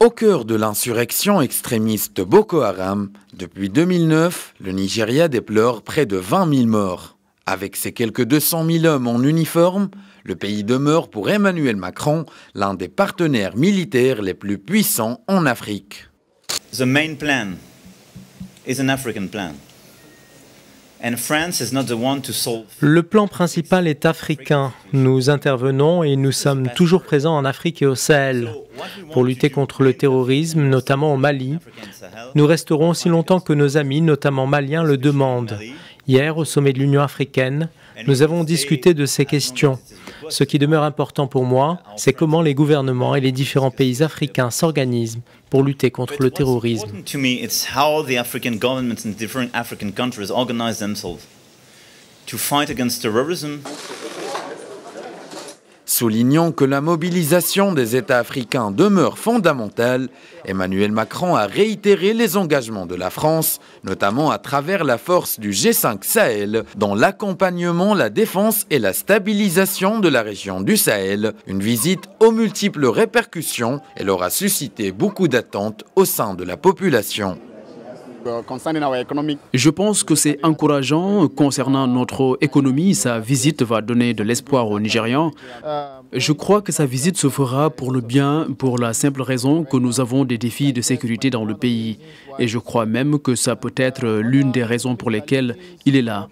Au cœur de l'insurrection extrémiste Boko Haram, depuis 2009, le Nigeria déplore près de 20 000 morts. Avec ses quelques 200 000 hommes en uniforme, le pays demeure pour Emmanuel Macron l'un des partenaires militaires les plus puissants en Afrique. The main plan is an African plan. And France is not the one to solve. Le plan principal est africain. Nous intervenons et nous sommes toujours présents en Afrique et au Sahel pour lutter contre le terrorisme, notamment au Mali. Nous resterons aussi longtemps que nos amis, notamment maliens, le demandent. Hier, au sommet de l'Union africaine, nous avons discuté de ces questions. Ce qui demeure important pour moi, c'est comment les gouvernements et les différents pays africains s'organisent pour lutter contre le terrorisme. Soulignant que la mobilisation des États africains demeure fondamentale, Emmanuel Macron a réitéré les engagements de la France, notamment à travers la force du G5 Sahel, dans l'accompagnement, la défense et la stabilisation de la région du Sahel. Une visite aux multiples répercussions, elle aura suscité beaucoup d'attentes au sein de la population. Je pense que c'est encourageant concernant notre économie. Sa visite va donner de l'espoir aux Nigérians. Je crois que sa visite se fera pour le bien, pour la simple raison que nous avons des défis de sécurité dans le pays. Et je crois même que ça peut être l'une des raisons pour lesquelles il est là.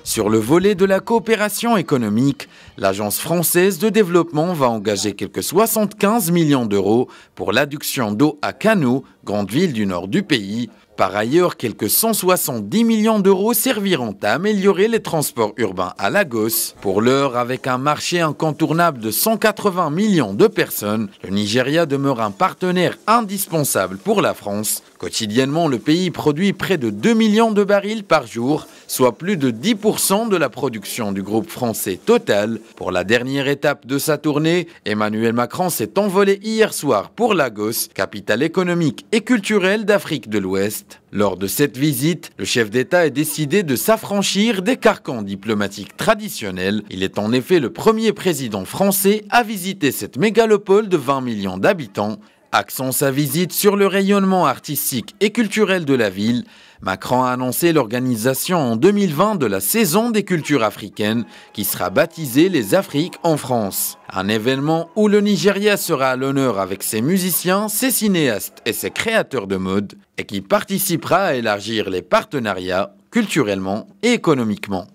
Sur le volet de la coopération économique, l'Agence française de développement va engager quelques 75 millions d'euros pour l'adduction d'eau à Kano, grande ville du nord du pays. Par ailleurs, quelques 170 millions d'euros serviront à améliorer les transports urbains à Lagos. Pour l'heure, avec un marché incontournable de 180 millions de personnes, le Nigeria demeure un partenaire indispensable pour la France. Quotidiennement, le pays produit près de 2 millions de barils par jour, soit plus de 10% de la production du groupe français Total. Pour la dernière étape de sa tournée, Emmanuel Macron s'est envolé hier soir pour Lagos, capitale économique et culturelle d'Afrique de l'Ouest. Lors de cette visite, le chef d'État a décidé de s'affranchir des carcans diplomatiques traditionnels. Il est en effet le premier président français à visiter cette mégalopole de 20 millions d'habitants. Axant sa visite sur le rayonnement artistique et culturel de la ville, Macron a annoncé l'organisation en 2020 de la saison des cultures africaines qui sera baptisée les Afriques en France. Un événement où le Nigeria sera à l'honneur avec ses musiciens, ses cinéastes et ses créateurs de mode et qui participera à élargir les partenariats culturellement et économiquement.